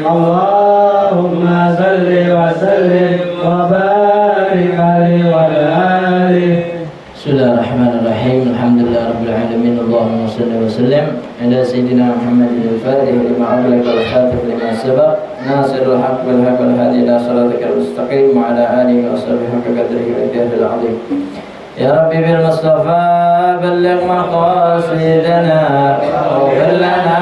Allahumma salli wa sallim wa barik alaihi wa alihi. Bismillahirrahmanirrahim. Alhamdulillahirabbil alamin. Allahumma salli wa sallim ala sayyidina Muhammadin al-fatih lima aghlaqa al-khatib lima sabaq nasirul haqq wal haqq wal hadi ila siratikal mustaqim wa ala alihi wa sahbihi haqqa qadrihi wa miqdarihil azim. Ya Rabbi bil Mustafa balligh maqasidana wa ighfir lana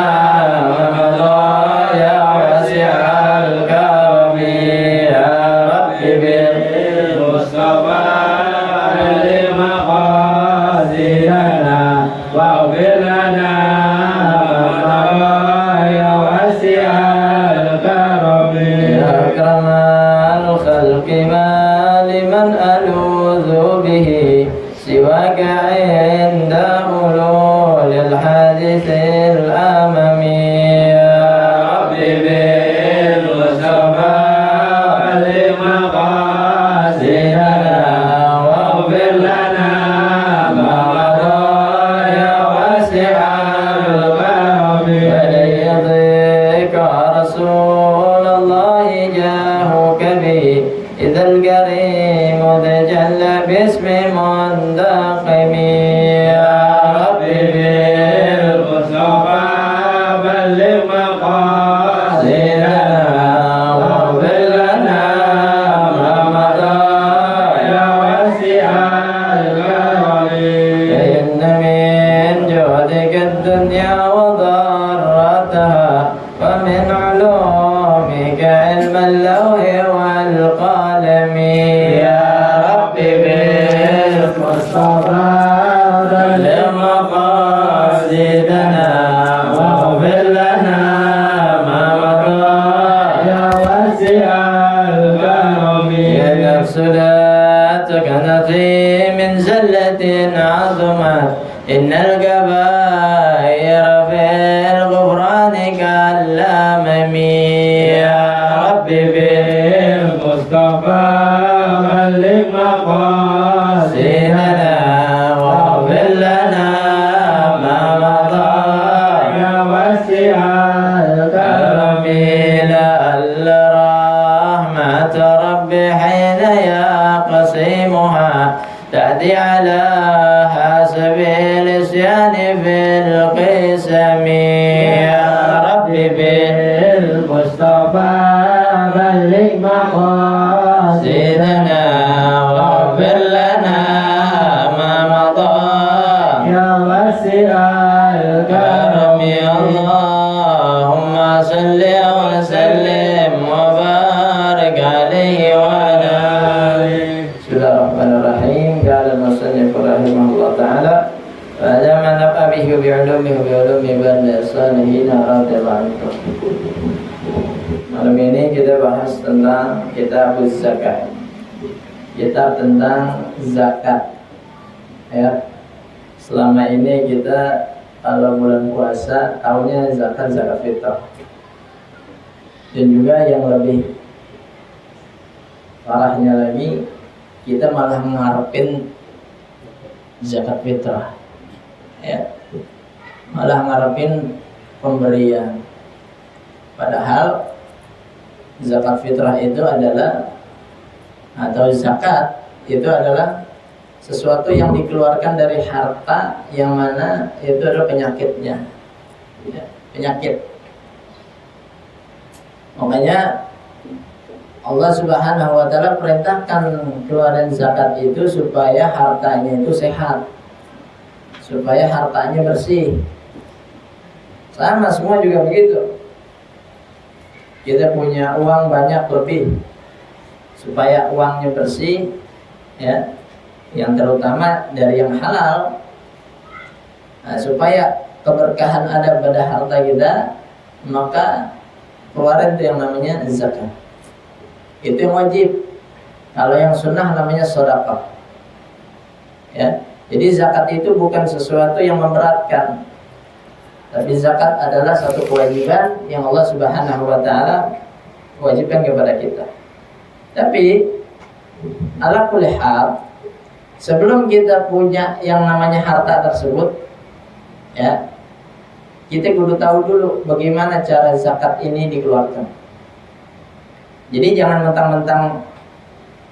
ma madha ya wasi'al karami. Ya Rabbi bil Mustafa balligh maqasidana wa ighfir lana ma madha ya wasi'al karami. Ya akramal khalqi ma liman aludhu bihi سواك عند حلول الحادث الأمامي. يا ربي بالمصطفى بلغ مقاصدنا واغفر لنا ما مضى يا واسع الكرم. وليضيق رسول الله جاهك به إذا الكريم تجلى باسم منتقم. يا ربي بالمصطفى بلغ مقاصدنا واغفر لنا ما مضى يا واسع الكرم. فإن من جودك الدنيا وضرتها ومن علومك علم اللوح والقلم. يا ربي بالمصطفى بلغ مقاصدنا واغفر لنا ما مضى يا واسع الكرم. يا نفس لا تقنطي من زلة عظمت إن الكبائر في الغفران كالأمم. يا ربي بالمصطفى بلغ مقاصدنا واغفر لنا ما مضى يا واسع الكرم. لعل رحمة ربي حين يقسمها تأتي على حسب الإسيان في القسم. يا ربي بالمصطفى بلغ مقاصدنا واغفر لنا ما مضى يا واسع الكرم. اللهم صل وسلم وبارك عليه وعلى آله. Bismillahirrahmanirrahim. Qala al-musannif rahimahullah ta'ala wa ma nafa bihi bi 'ulumihi bi 'ulumi bani salihin radhiyallahu anhu. Malam ini kita bahas tentang kitab zakat. Kitab tentang zakat. Ya. Selama ini kita kalau bulan puasa tahunya zakat fitrah. Dan juga yang lebih parahnya lagi, kita malah mengharapin zakat fitrah. Ya. Malah mengharapin pemberian. Padahal zakat fitrah itu adalah, atau zakat itu adalah sesuatu yang dikeluarkan dari harta yang mana itu adalah penyakitnya, ya, penyakit. Makanya Allah Subhanahu wa ta'ala perintahkan keluaran zakat itu supaya hartanya itu sehat, supaya hartanya bersih. Sama semua juga begitu. Kita punya uang banyak lebih, supaya uangnya bersih, ya, yang terutama dari yang halal. Nah, supaya keberkahan ada pada harta kita, maka keluarin itu yang namanya zakat. Itu yang wajib. Kalau yang sunnah namanya sedekah. Ya, jadi zakat itu bukan sesuatu yang memberatkan. Tapi zakat adalah satu kewajiban yang Allah Subhanahu wa ta'ala wajibkan kepada kita. Tapi ala kulli hal, sebelum kita punya yang namanya harta tersebut, ya, kita kudu tahu dulu bagaimana cara zakat ini dikeluarkan. Jadi jangan mentang-mentang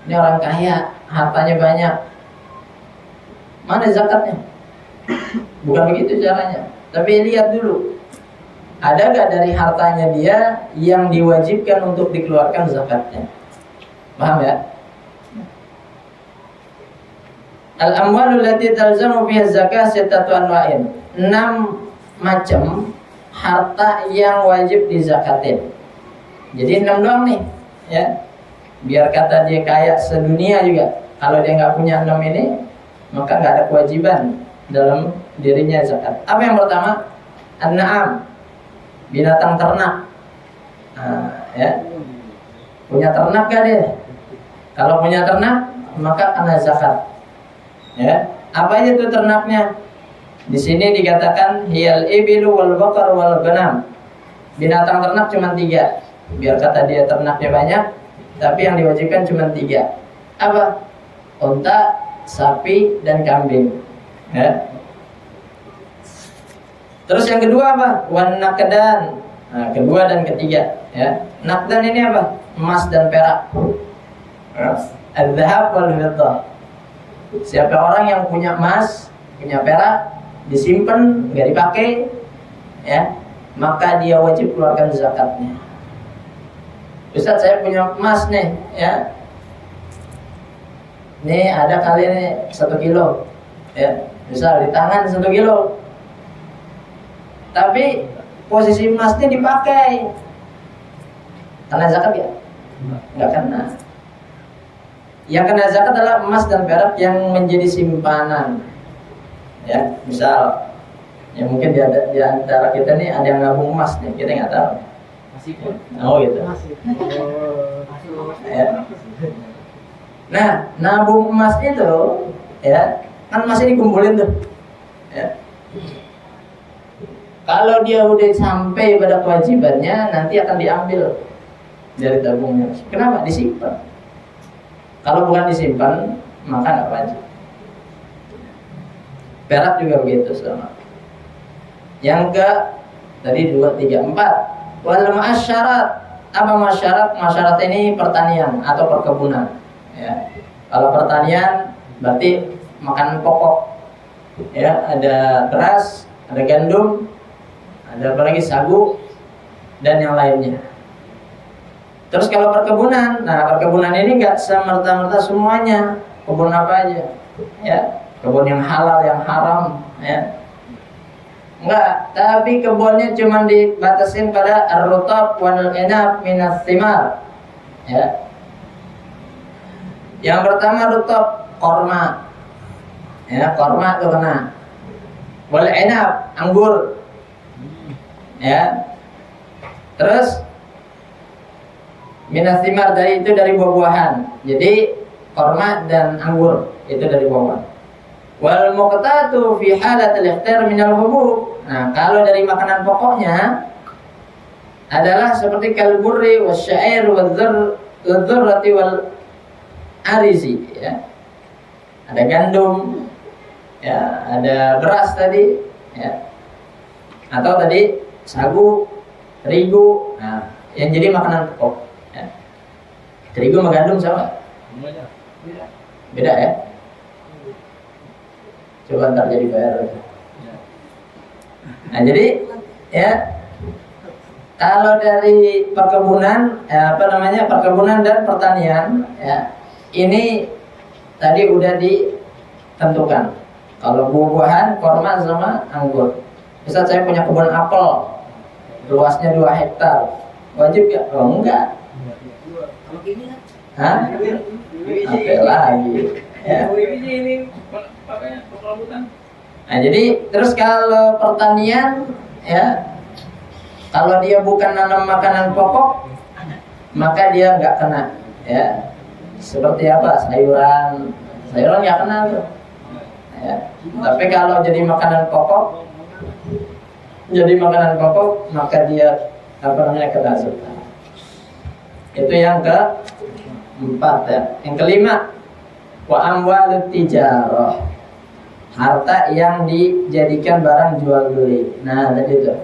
ini orang kaya, hartanya banyak, mana zakatnya? Bukan begitu caranya. Tapi lihat dulu, ada gak dari hartanya dia yang diwajibkan untuk dikeluarkan zakatnya? Paham ya? Al-amwalul lati talzamu fiha zakah sittatu anwa'in. 6 macam harta yang wajib dizakatin. Jadi 6 doang nih, ya. Biar kata dia kaya sedunia juga. Kalau dia nggak punya 6 ini, maka nggak ada kewajiban dalam dirinya zakat. Apa yang pertama? An-na'am, binatang ternak. Nah, ya. Punya ternak gak dia? Kalau punya ternak, maka kena zakat. Ya. Apa aja tuh ternaknya? Di sini dikatakan hiyal ibilu wal baqar wal ghanam. Binatang ternak cuma 3. Biar kata dia ternaknya banyak, tapi yang diwajibkan cuma 3. Apa? Unta, sapi, dan kambing. Ya. Terus yang kedua apa? Wan nakdan. Nah, kedua dan ketiga. Ya. Nakdan ini apa? Emas dan perak. Al-dhahab wal fiddah. Siapa orang yang punya emas, punya perak, disimpan, nggak dipakai, ya, maka dia wajib keluarkan zakatnya. Ustaz, saya punya emas nih, ya. Ini ada kali ini 1 kilo, ya. Misal di tangan 1 kilo. Tapi posisi emasnya dipakai. Kena zakat ya? Nggak kena. Yang kena zakat adalah emas dan perak yang menjadi simpanan. Ya, misal, ya mungkin di antara kita nih ada yang nabung emas nih, kita nggak tahu. Oh gitu. Ya. Nah, nabung emas itu, ya, kan masih dikumpulin tuh. Ya. Kalau dia udah sampai pada kewajibannya, nanti akan diambil dari tabungnya. Kenapa? Disimpan. Kalau bukan disimpan, maka nggak wajib. Perak juga begitu sama. Yang ke tadi 2, 3, 4. Wal ma'asyarat. Apa masyarat? Masyarat ini pertanian atau perkebunan. Ya. Kalau pertanian berarti makanan pokok. Ya, ada beras, ada gandum, ada apa lagi, sagu, dan yang lainnya. Terus kalau perkebunan, nah perkebunan ini nggak semerta-merta semuanya. Kebun apa aja? Ya, kebun yang halal, yang haram, ya. Enggak, tapi kebunnya cuma dibatasin pada ar-rutab wal inab minas thimar. Ya. Yang pertama rutab, korma. Ya, korma itu kena. Wal inab, anggur. Ya. Terus minas thimar dari buah-buahan. Jadi korma dan anggur itu dari buah-buahan. Wal muqtatu fi halatil ikhtar minal hubub. Nah, kalau dari makanan pokoknya adalah seperti kalburri wasyair wadzurrati wal arizi, ya. Ada gandum, ya, ada beras tadi, ya. Atau tadi sagu, terigu. Nah, yang jadi makanan pokok, ya. Terigu sama gandum sama? Beda ya? Coba ntar jadi bayar. Nah, jadi ya, kalau dari perkebunan, perkebunan dan pertanian, ya, ini tadi udah ditentukan. Kalau buah-buahan, korma sama anggur. Misal saya punya kebun apel, luasnya 2 hektar, wajib gak? Oh enggak. Hah? Apel lagi. Ya. Nah, jadi terus kalau pertanian, ya, kalau dia bukan nanam makanan pokok, maka dia nggak kena, ya. Seperti apa? Sayuran nggak kena tuh, ya. Tapi kalau jadi makanan pokok, maka dia kena zakat. Itu yang ke-4, ya. Yang kelima, wa amwalut tijarah. Harta yang dijadikan barang jual beli. Nah, tadi itu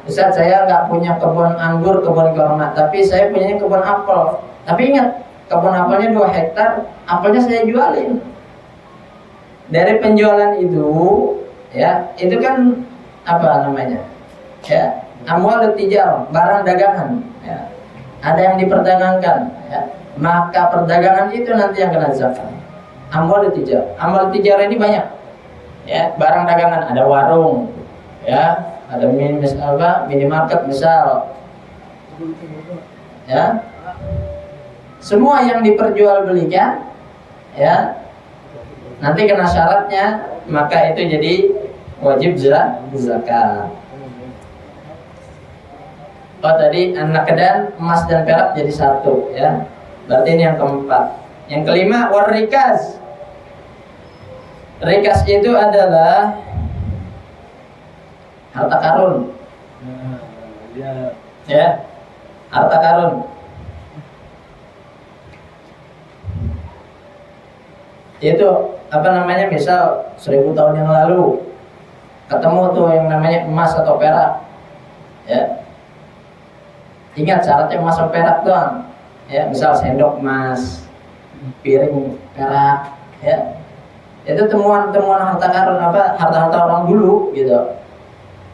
Ustaz, saya nggak punya kebun anggur, kebun kurma, tapi saya punya kebun apel. Tapi ingat, kebun apelnya 2 hektar, apelnya saya jualin. Dari penjualan itu, ya, itu kan apa namanya? Ya, amwal tijar, barang dagangan. Ya. Ada yang diperdagangkan, ya. Maka perdagangan itu nanti yang kena zakat. Amwal tijar, amwal tijar ini banyak. Ya, barang dagangan, ada warung, ya, ada minimarket misal, ya. Semua yang diperjualbelikan, ya, nanti kena syaratnya, maka itu jadi wajib zakat. Oh tadi anak kedan, emas dan perak jadi 1, ya. Berarti ini yang keempat. Yang kelima, warikas. Rikas itu adalah harta karun. Ya, harta karun. Itu apa namanya, misal 1000 tahun yang lalu ketemu tuh yang namanya emas atau perak, ya. Ingat syaratnya emas atau perak doang, ya. Misal sendok emas, piring perak, ya. Itu temuan harta karun, harta-harta orang dulu gitu.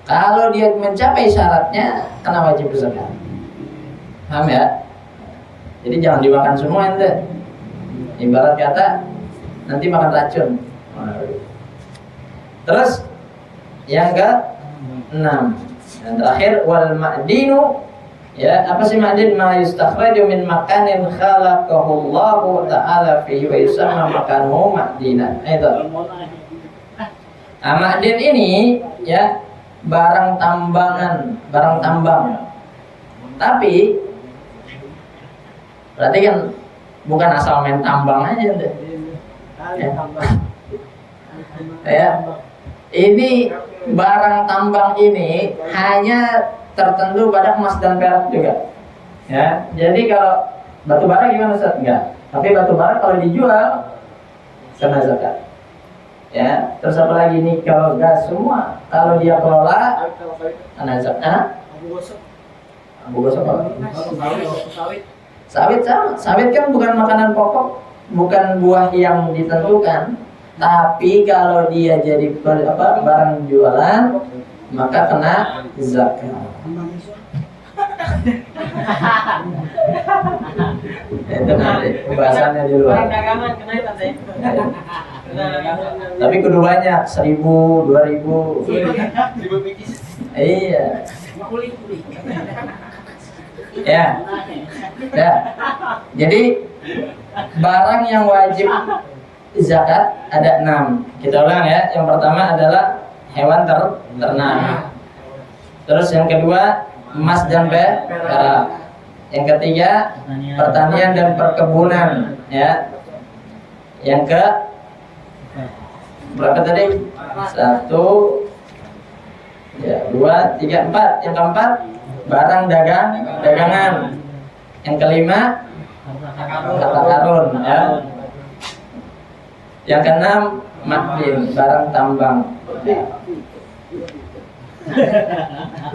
Kalau dia mencapai syaratnya, kena wajib zakat. Paham ya? Jadi jangan dimakan semua ente. Ibarat kata nanti makan racun. Terus yang ke-6, yang terakhir, wal ma'dinu. Ya, apa sih ma'din? Ma yustakhraju min makanin khalaqahu Allah ta'ala fihi wa yusamma makanuhu ma'dinan. Itu. Ma'din ini ya barang tambangan, barang tambang. Tapi berarti kan bukan asal main tambang aja deh. Ya. Ini barang tambang ini hanya tertentu pada emas dan perak juga. Ya, jadi kalau batu bara gimana Ustaz? Enggak. Tapi batu bara kalau dijual kena zakat. Ya, terus apa lagi nih, kalau gas semua, kalau dia kelola kena zakat. Abu gosok apa? Sawit sama. Sawit kan bukan makanan pokok, bukan buah yang ditentukan. Tapi kalau dia jadi barang jualan, maka kena zakat. Itu nanti pembahasannya di luar. Tapi kudu banyak, 1000, 2000. Iya. Ya. Ya. Jadi barang yang wajib zakat ada 6. Kita ulang ya. Yang pertama adalah hewan ternak. Terus yang kedua, emas dan perak. Yang ketiga, pertanian dan perkebunan, ya. Yang ke berapa tadi? 1, ya, 2, 3, 4. Yang keempat, barang dagangan. Yang kelima, harta karun, ya. Yang keenam, ma'din, barang tambang.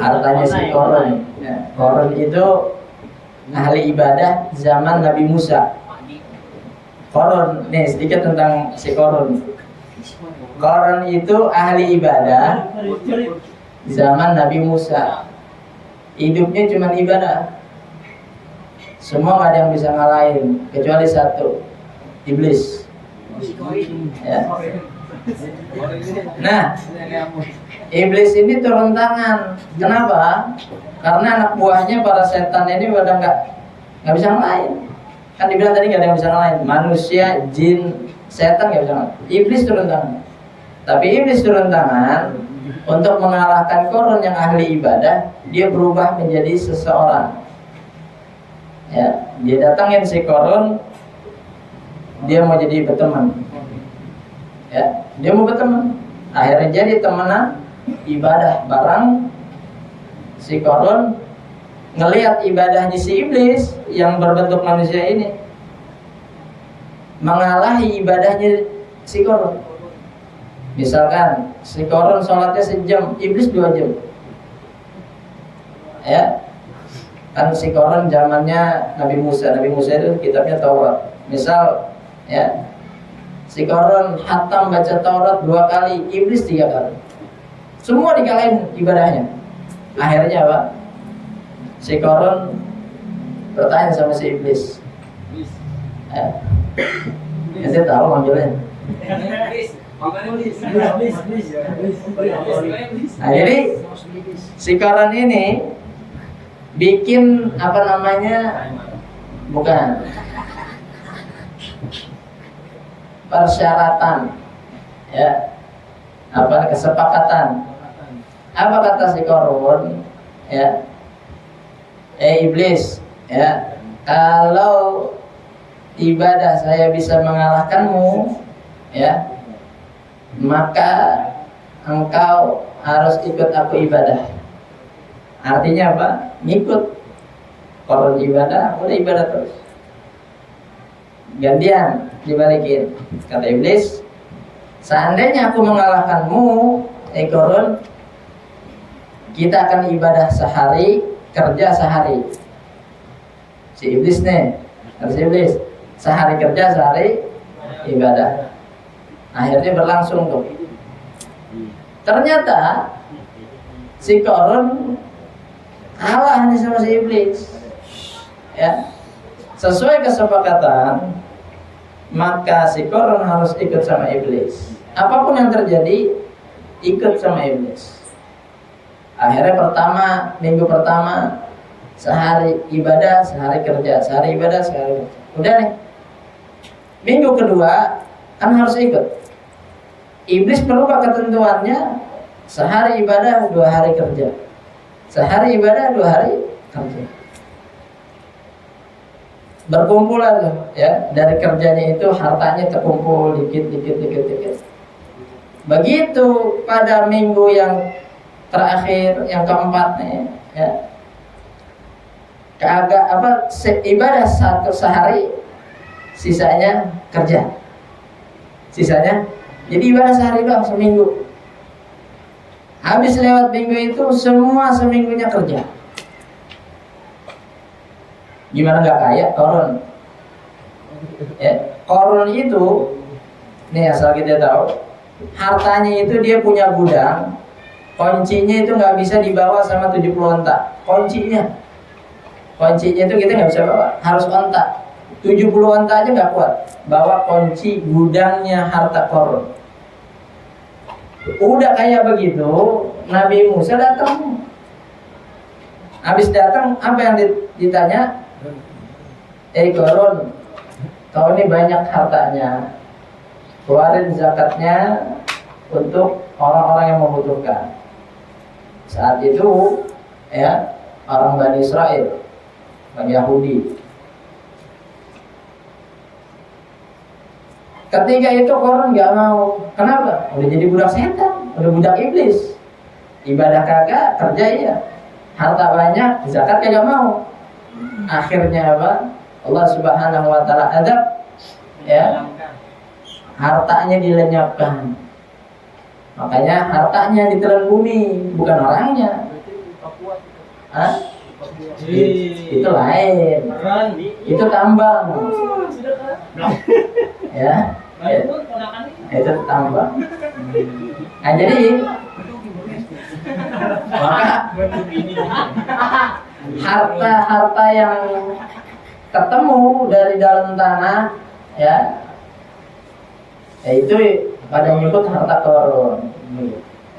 Hartanya si korun. Ya. Korun itu ahli ibadah zaman Nabi Musa. Korun, nih sedikit tentang si korun. Korun itu ahli ibadah zaman Nabi Musa. Hidupnya cuma ibadah. Semua gak ada yang bisa ngalahin kecuali satu, iblis. Ya. Nah, iblis ini turun tangan. Kenapa? Karena anak buahnya para setan ini udah nggak bisa ngalahin. Kan dibilang tadi nggak ada yang bisa ngalahin. Manusia, jin, setan nggak bisa ngalahin. Iblis turun tangan. Tapi iblis turun tangan untuk mengalahkan korun yang ahli ibadah. Dia berubah menjadi seseorang. Ya, dia datangin si korun. Dia mau jadi berteman. Ya, dia mau berteman. Akhirnya jadi temenan ibadah bareng. Si korun ngelihat ibadahnya si iblis yang berbentuk manusia ini mengalahi ibadahnya si korun. Misalkan si korun sholatnya sejam, iblis 2 jam. ya. Kan si Korun zamannya Nabi Musa. Nabi Musa itu kitabnya Taurat. Misal ya, si Korun hatam baca Taurat 2 kali, iblis 3 kali. Semua dikalahin ibadahnya. Akhirnya apa? Si Korun bertanya sama si iblis. Ya. Ente tahu manggilnya. Nah, jadi si Korun ini bikin apa namanya, bukan persyaratan ya, apa kesepakatan. Apa kata si Korun ya, iblis ya, kalau ibadah saya bisa mengalahkanmu ya, maka engkau harus ikut aku ibadah. Artinya apa? Ngikut Korun ibadah, udah ibadah terus. Gantian dibalikin. Kata iblis, seandainya aku mengalahkanmu, Korun, kita akan ibadah sehari, kerja sehari. Si iblis nih, si iblis sehari kerja, sehari ibadah. Akhirnya berlangsung tuh. Ternyata si Korun kalah nih sama si iblis ya. Sesuai kesepakatan, maka si Korun harus ikut sama iblis. Apapun yang terjadi, ikut sama iblis. Akhirnya minggu pertama sehari ibadah, sehari kerja, sehari ibadah, sehari kerja. Udah nih. Minggu kedua kan harus ikut. Iblis merubah ketentuannya, sehari ibadah, 2 hari kerja. Sehari ibadah, 2 hari kerja. Berkumpul aja ya, dari kerjanya itu hartanya terkumpul dikit. Begitu pada minggu yang terakhir, yang keempat nih ya, ibadah sehari, sisanya kerja. Sisanya jadi ibadah sehari doang, seminggu. Habis lewat minggu itu, semua seminggunya kerja. Gimana gak kaya Korun? Ya, Korun itu, nih asal kita tahu, hartanya itu dia punya gudang, kuncinya itu nggak bisa dibawa sama 70 onta. Kuncinya itu kita nggak bisa bawa, harus onta. 70 onta aja nggak kuat bawa kunci gudangnya harta Korun. Udah kayak begitu, Nabi Musa datang. Habis datang, apa yang ditanya? Korun, kau ini banyak hartanya, keluarin zakatnya untuk orang-orang yang membutuhkan. Saat itu ya, orang Bani Israel, Bani Yahudi. Ketika itu Korun nggak mau. Kenapa? Udah jadi budak setan, udah budak iblis. Ibadah kagak, kerja iya. Harta banyak, zakat kagak mau. Akhirnya apa? Allah Subhanahu wa taala adab ya. Hartanya dilenyapkan. Makanya hartanya ditelan bumi, bukan orangnya. Hah? Itu lain. Itu tambang. Ya. Itu tambang. Nah, jadi maka harta-harta yang ketemu dari dalam tanah ya, itu pada nyebut harta Korun.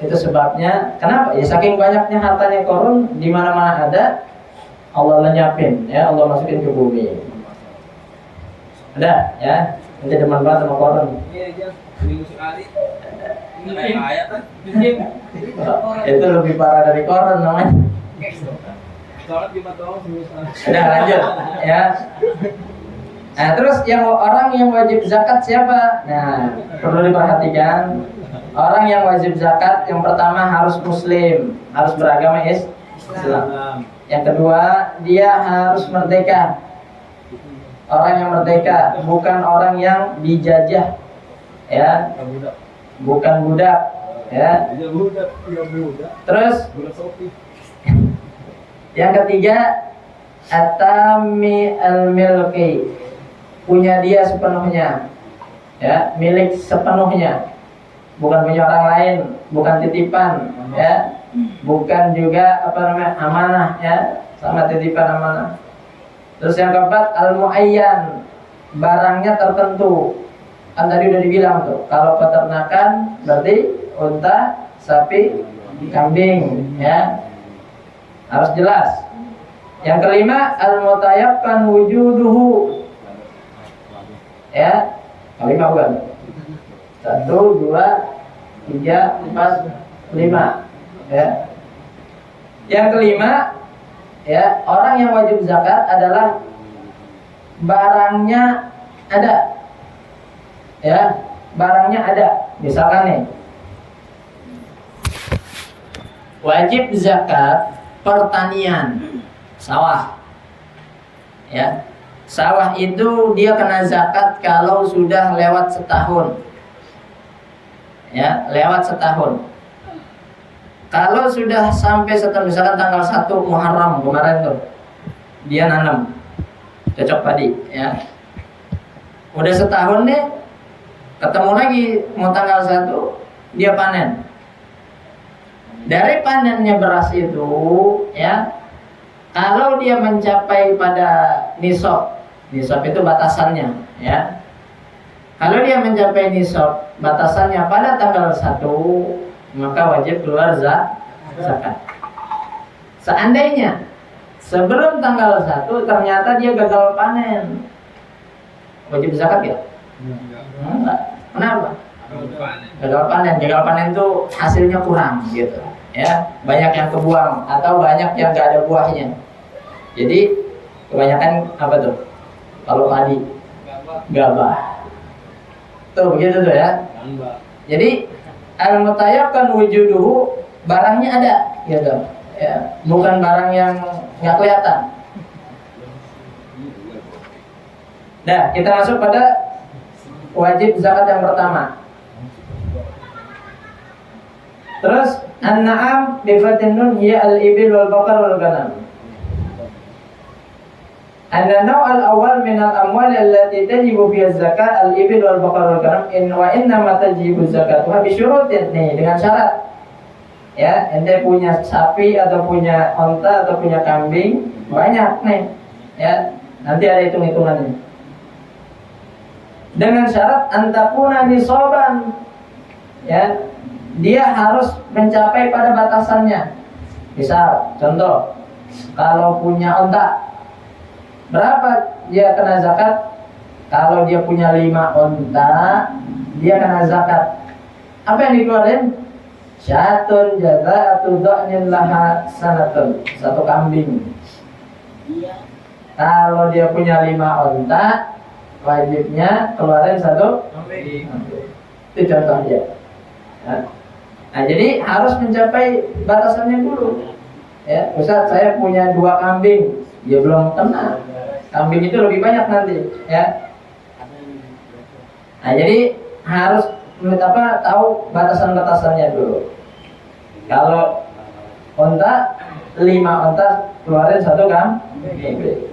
Itu sebabnya kenapa? Ya saking banyaknya hartanya Korun, di mana-mana ada, Allah lenyapin ya, Allah masukin ke bumi. Ada ya, nanti demen banget sama Korun. Itu lebih parah dari Korun namanya. Udah lanjut ya. Nah, terus orang yang wajib zakat siapa? Nah, perlu diperhatikan. Orang yang wajib zakat yang pertama harus muslim, harus beragama Islam. Yang kedua, dia harus merdeka. Orang yang merdeka, bukan orang yang dijajah. Ya. Bukan budak, ya. Terus Yang ketiga, atami al-milki, punya dia sepenuhnya, ya, milik sepenuhnya, bukan punya orang lain, bukan titipan, ya, bukan juga amanah, ya, sama titipan amanah. Terus yang keempat, al-muayyan, barangnya tertentu. Kan tadi udah dibilang tuh, kalau peternakan berarti unta, sapi, kambing, ya, harus jelas. Yang kelima, al-mutayaqqan wujuduhu, ya, kelima bukan? 1, 2, 3, 4, 5, ya. Yang kelima, ya, orang yang wajib zakat adalah barangnya ada, ya, barangnya ada. Misalkan nih, wajib zakat pertanian, sawah, ya. Sawah itu dia kena zakat kalau sudah lewat setahun, ya, lewat setahun. Kalau sudah sampai setahun, misalkan tanggal 1 Muharram kemarin tuh dia nanam cocok padi, ya, udah setahun nih, ketemu lagi mau tanggal 1 dia panen. Dari panennya beras itu, ya, kalau dia mencapai pada nisab itu batasannya, ya. Kalau dia mencapai nisab batasannya pada tanggal 1, maka wajib keluar zakat. Seandainya sebelum tanggal 1 ternyata dia gagal panen, wajib zakat ya? Enggak. Kenapa? Gagal panen itu hasilnya kurang gitu, ya, banyak yang kebuang atau banyak yang gak ada buahnya. Jadi kebanyakan apa tuh? Kalau padi gabah. Tuh begitu tuh, ya. Jadi al-mutayaqqan wujuduhu, barangnya ada gitu, ya, bukan barang yang nggak kelihatan. Nah, kita masuk pada wajib zakat yang pertama. Terus an-na'am bi fatin nun hiya al-ibil wal baqar wal ghanam. An-naw' al-awwal min al-amwal allati tajibu fiha zakat al-ibil wal baqar wal ghanam wa inna ma tajibu zakatuha bi syurutin, nih, dengan syarat. Ya, ente punya sapi atau punya onta atau punya kambing banyak nih, ya, nanti ada hitung-hitungannya. Dengan syarat antakuna nisaban, ya, dia harus mencapai pada batasannya. Misal, contoh, kalau punya onta, berapa dia kena zakat? Kalau dia punya 5 onta, dia kena zakat. Apa yang dikeluarin? Syatun jaza'atu dha'nin laha sanatun, 1 kambing. Kalau dia punya 5 onta, wajibnya keluarin 1 kambing. Itu contohnya. Nah, jadi harus mencapai batasannya dulu. Ya, Ustaz, saya punya 2 kambing, dia belum kena. Kambing itu lebih banyak nanti, ya. Nah, jadi harus tahu batasan-batasannya dulu. Kalau onta 5 onta keluarin 1 kambing.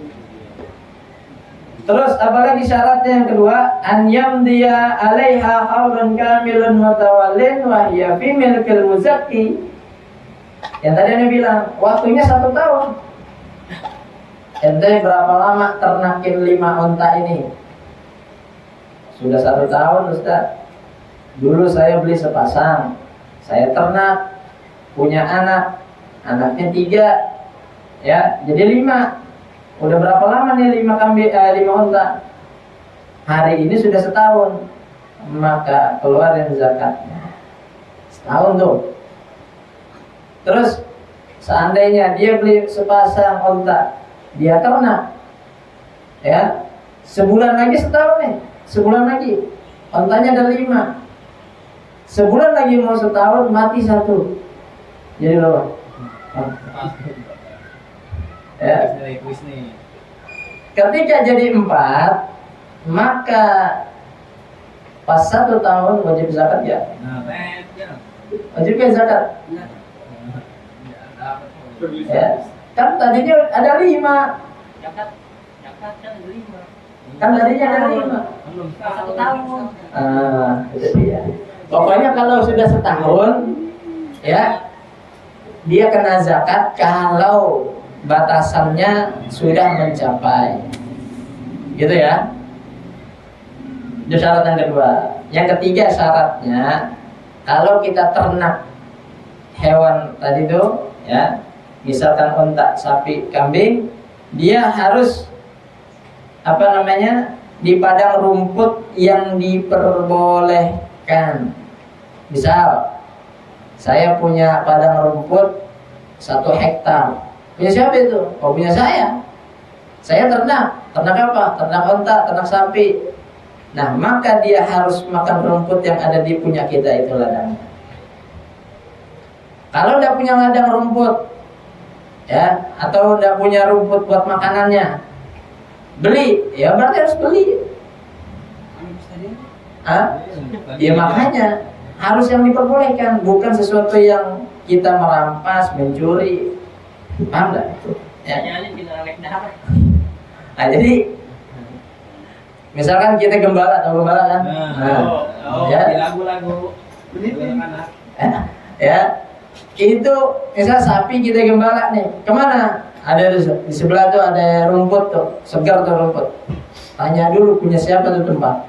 Terus apalagi syaratnya yang kedua, an yamdiya 'alaiha haulun kamilun mutawallin wa hiya fi milkil muzakki. Yang tadi Anda bilang waktunya 1 tahun. Ente berapa lama ternakin 5 onta ini? Sudah 1 tahun, Ustaz. Dulu saya beli sepasang, saya ternak, punya anaknya 3, ya, jadi 5. Udah berapa lama nih 5 onta? Hari ini sudah 1 tahun, maka keluarin zakatnya. 1 tahun tuh. Terus seandainya dia beli sepasang onta, dia ternak, ya, sebulan lagi 1 tahun nih, sebulan lagi ontanya ada 5, sebulan lagi mau 1 tahun, mati 1, jadi berapa? Ya. Ketika jadi 4, maka pas 1 tahun wajib zakat ya? Wajib zakat. Ya. Kan tadinya ada 5. Zakat kan ada 5. Kan tadinya ada 5. Belum 1 tahun. Itu dia. Pokoknya kalau sudah setahun, ya dia kena zakat kalau batasannya sudah mencapai, gitu ya. Itu syarat yang kedua. Yang ketiga syaratnya, kalau kita ternak hewan tadi itu, ya, misalkan unta, sapi, kambing, dia harus di padang rumput yang diperbolehkan. Misal, saya punya padang rumput 1 hektar. Punya siapa itu? Oh, punya saya. Saya ternak. Ternak apa? Ternak unta, ternak sapi. Nah, maka dia harus makan rumput yang ada di punya kita itu ladangnya. Kalau tidak punya ladang rumput, ya, atau tidak punya rumput buat makanannya, beli, ya berarti harus beli. Ya makanya harus yang diperbolehkan, bukan sesuatu yang kita merampas, mencuri. Paham nggak? Ya. Nah, jadi misalkan kita gembala atau gembala kan? Ya. Di lagu-lagu anak. Ya, itu misal sapi kita gembala nih, kemana? Ada di sebelah tuh ada rumput tuh, segar tuh rumput. Tanya dulu punya siapa tuh tempat?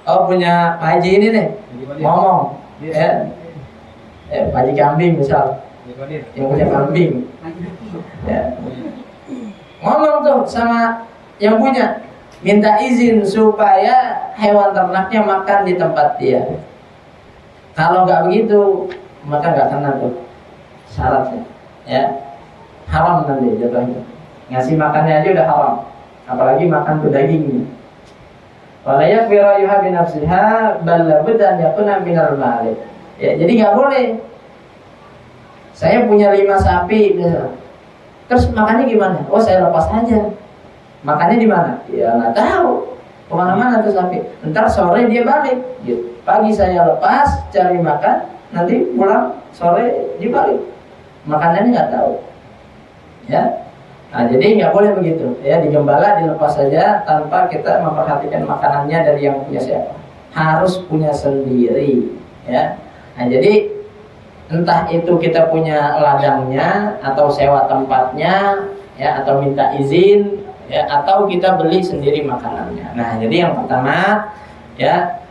Oh, punya Pak Haji ini nih, ngomong, ya, Pak Haji kambing misal, yang punya kambing, ya. Ngomong tuh sama yang punya, minta izin supaya hewan ternaknya makan di tempat dia. Kalau nggak begitu, maka nggak kena tuh syaratnya, ya, haram nanti jatuhnya. Ngasih makannya aja udah haram, apalagi makan tuh dagingnya. Wala yakfiru yuha binafsiha bal labudda an yakuna minal malik. Ya, jadi nggak boleh. Saya punya 5 sapi, misalnya. Terus makannya gimana? Oh, saya lepas aja. Makannya di mana? Ya nggak tahu. Kemana-mana tuh sapi. Ntar sore dia balik. Gitu. Pagi saya lepas cari makan, nanti pulang sore dia balik. Makanannya nggak tahu. Ya. Nah, jadi nggak boleh begitu. Ya, digembala dilepas saja tanpa kita memperhatikan makanannya dari yang punya siapa. Harus punya sendiri. Ya. Nah, jadi entah itu kita punya ladangnya atau sewa tempatnya, ya, atau minta izin, ya, atau kita beli sendiri makanannya. Nah, jadi yang pertama, ya,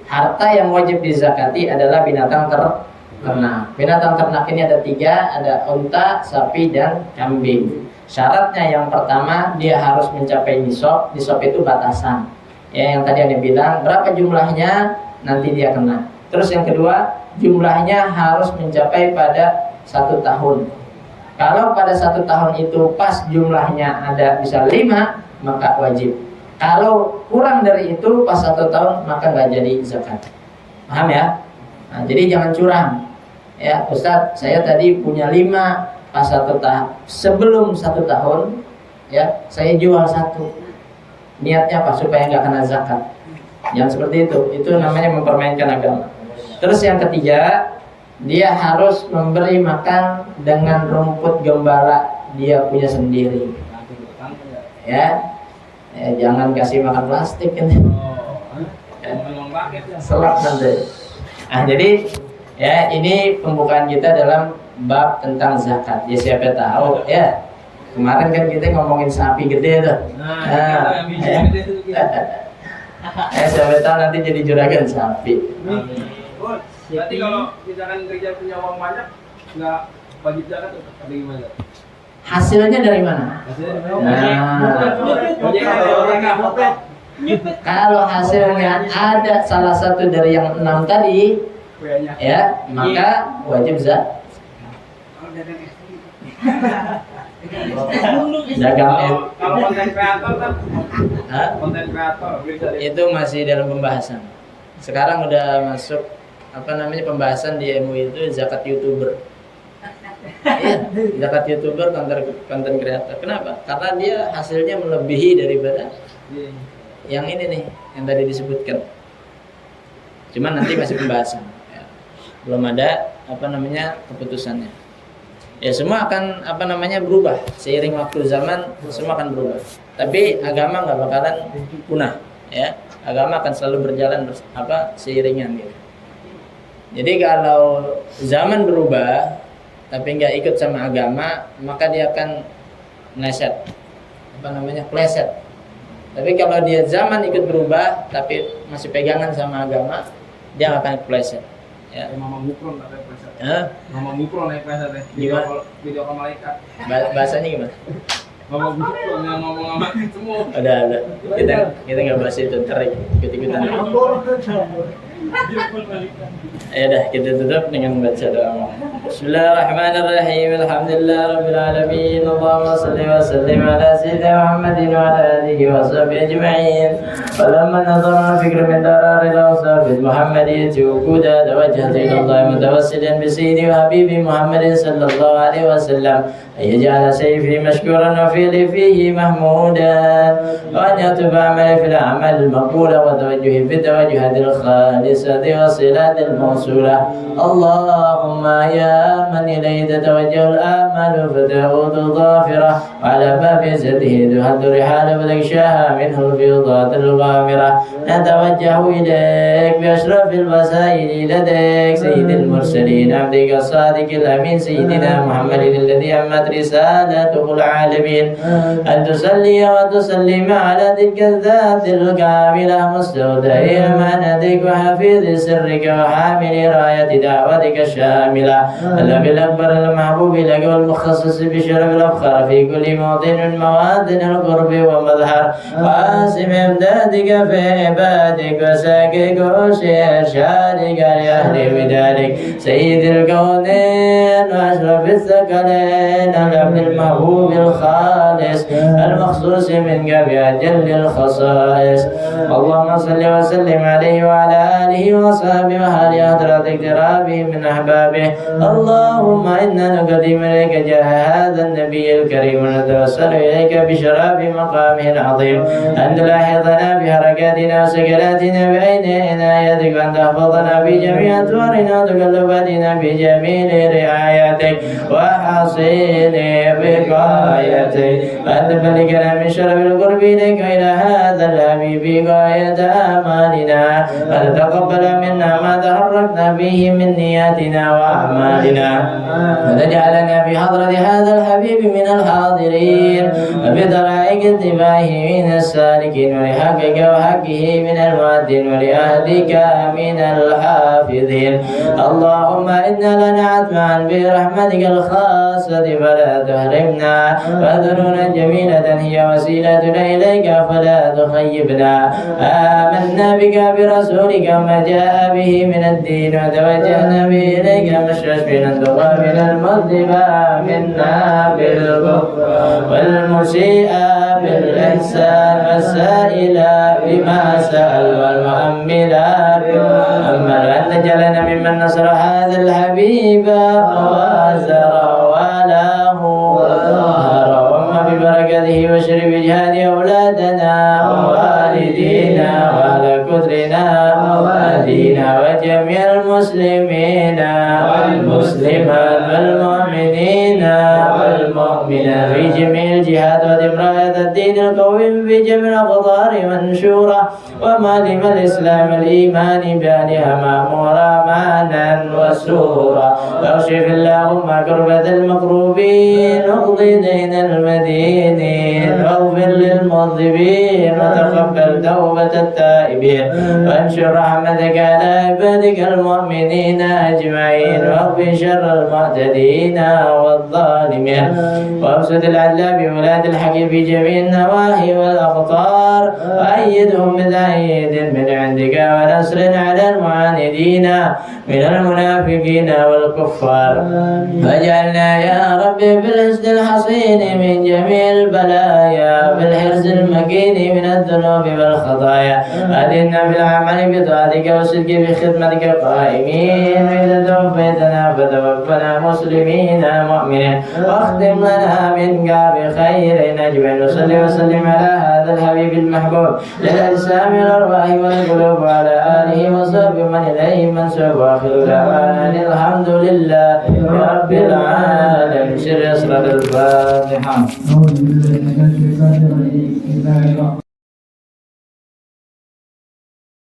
harta yang wajib dizakati adalah binatang ternak. Binatang ternak ini ada 3, ada unta, sapi, dan kambing. Syaratnya yang pertama, dia harus mencapai nisab. Nisab itu batasan. Ya, yang tadi Anda bilang, berapa jumlahnya nanti dia kena. Terus yang kedua, jumlahnya harus mencapai pada 1 tahun. Kalau pada 1 tahun itu pas jumlahnya ada bisa 5, maka wajib. Kalau kurang dari itu pas 1 tahun, maka nggak jadi zakat. Paham ya? Nah, jadi jangan curang. Ya, Ustadz, saya tadi punya 5, pas 1 tahun. Sebelum 1 tahun, ya, saya jual 1. Niatnya apa? Supaya nggak kena zakat. Jangan seperti itu. Itu namanya mempermainkan agama. Terus yang ketiga, dia harus memberi makan dengan rumput gembala dia punya sendiri. Ya, jangan kasih makan plastik kan. Selak nanti. Nah, jadi ya ini pembukaan kita dalam bab tentang zakat. Ya, siapa tahu ya. Kemarin kan kita ngomongin sapi gede tuh. Siapa tahu nanti jadi juragan sapi. Berarti kalau misalkan kerja punya uang banyak, nggak wajib zakat tuh, atau gimana? Hasilnya dari mana? Kalau hasilnya ada salah satu dari yang 6 tadi, ya, maka wajib zakat. Dagang kalau konten kreator kan, konten kreator itu masih dalam pembahasan. Sekarang udah masuk pembahasan di MUI itu zakat YouTuber. Iya, zakat YouTuber, konten kreator. Kenapa? Karena dia hasilnya melebihi daripada yang ini nih, yang tadi disebutkan. Cuman nanti masih pembahasan. Ya. Belum ada keputusannya. ya semua akan berubah seiring waktu zaman, semua akan berubah. Tapi agama nggak bakalan punah, ya. Agama akan selalu berjalan seiringan gitu. Jadi kalau zaman berubah tapi nggak ikut sama agama, maka dia akan meleset, pleset. Tapi kalau dia zaman ikut berubah tapi masih pegangan sama agama, dia nggak akan pleset. Ya. Mama Mukron ada pleset. Mama Mukron naik pleset deh. Video call malaikat. Bahasanya gimana? Mama Mukron yang ngomong sama semua. Ada. Kita nggak bahas itu, ntar ikut-ikutan. Ya dah, kita tutup dengan baca doa. Bismillahirrahmanirrahim. Alhamdulillahirabbil alamin. Allahumma shalli wa sallim ala sayyidina Muhammadin wa ala alihi wa sahbihi ajma'in. Falamma nadhara fikra min darar al-awsaf al-muhammadiyyah wujuda tawajjahtu ila Allah mutawassilan bi sayyidi wa habibi Muhammadin sallallahu alaihi wasallam an yaj'ala sayfi mashkuran wa fi'li fihi mahmudan wa an yatuba amali fil a'mal al-maqbula wa tawajjuhi fi tawajjuhat al-khalis والصلات الموصولة. اللهم يا من إليه تتوجه الآمال فتعود ظافرة وعلى باب عزته تهد رحال فتغشاها منه الفيضات الغامرة. نتوجه إليك بأشرف الوسائل لديك سيد المرسلين عبدك الصادق الأمين سيدنا محمد الذي أمت رسالته العالمين أن تصلي وتسلم على تلك الذات الكاملة مستودع أمانتك وحفيظ سرك وحامل راية دعوتك الشاملة النبي الأكبر المحبوب لك والمخصص بشرف الأفخار في كل موطن من مواطن القرب ومظهر واسم امدادك في عبادك وساكك وإرشادك لأهل بدالك سيد الكونين وأشرف الثقلين العبد المحبوب الخالص المخصوص منك بأجل الخصائص. اللهم صل وسلم عليه وعلى آله وصحبه وأهل حضرتك ترابه من أحبابه. اللهم إنا نقدم إليك جاه هذا النبي الكريم ونتوسل إليك بشراب مقامه العظيم أن تلاحظنا بحركاتنا وسكناتنا بعين عنايتك وأن تحفظنا بجميع أطوارنا وتقلباتنا بجميل رعايتك وحصين بقايتك وأن تبلغنا من شرف القرب إليك إلى هذا الحبيب غاية آمالنا وأن تقبل منا ما تحركنا به من نياتنا وأعمالنا وتجعلنا في حضرة هذا الحبيب من الحاضرين وبطرائق اتباعه من السالكين ولحقك وحقه من المؤدين ولأهلك من الحافظين. اللهم إنا لنا عتما برحمتك الخاصة فلا تحرمنا وذنونا جميلة هي وسيلتنا إليك فلا تخيبنا. آمنا بك برسولك ما جاء به من الدين وتوجهنا به إليك مستشفيا تقابل المذنب منا بالكفر والمسيء بالإحسان والسائل بما سأل والمؤمل أما أن تجعلنا ممن نصر هذا الحبيب وآزر وله وظهر وما ببركته وشر بجهاد أولادنا ووالدينا وأهل كثرنا ووالدينا وجميع المسلمين والمسلمات والمؤمنين والمؤمنات في جميع الجهات وراية الدين القويم في جميع الأقطار منشورة ومعلم الإسلام الإيمان بأهلها مأمورا مانا وسورا. واكشف اللهم كربة المكروبين واقضي دين المدينين واغفر للمذنبين وتقبل توبة التائبين وانشر رحمتك على عبادك المؤمنين أجمعين واغفر شر المعتدين والظالمين وابسط العدل بولاة الحق في جميع النواحي والأقطار وأيدهم بتأييد من عندك ونصر على المعاندين من المنافقين والكفار. فاجعلنا يا ربي بالحسن الحصين من جميع البلايا بالحرص المكين من الذنوب والخطايا. أدنا بالعمل بطاعتك والصدق بخدمتك قائمين إذا توفيتنا فتوفنا مسلمين مؤمنين واختم لنا منك بخير أجمعين. وصل وسلم على هذا هذا الحبيب المحبوب للأجسام والأرواح والقلوب وعلى آله وصحبه من إليه منسوب وآخر دعوانا الحمد لله رب العالمين. سر أسرار الفاتحة.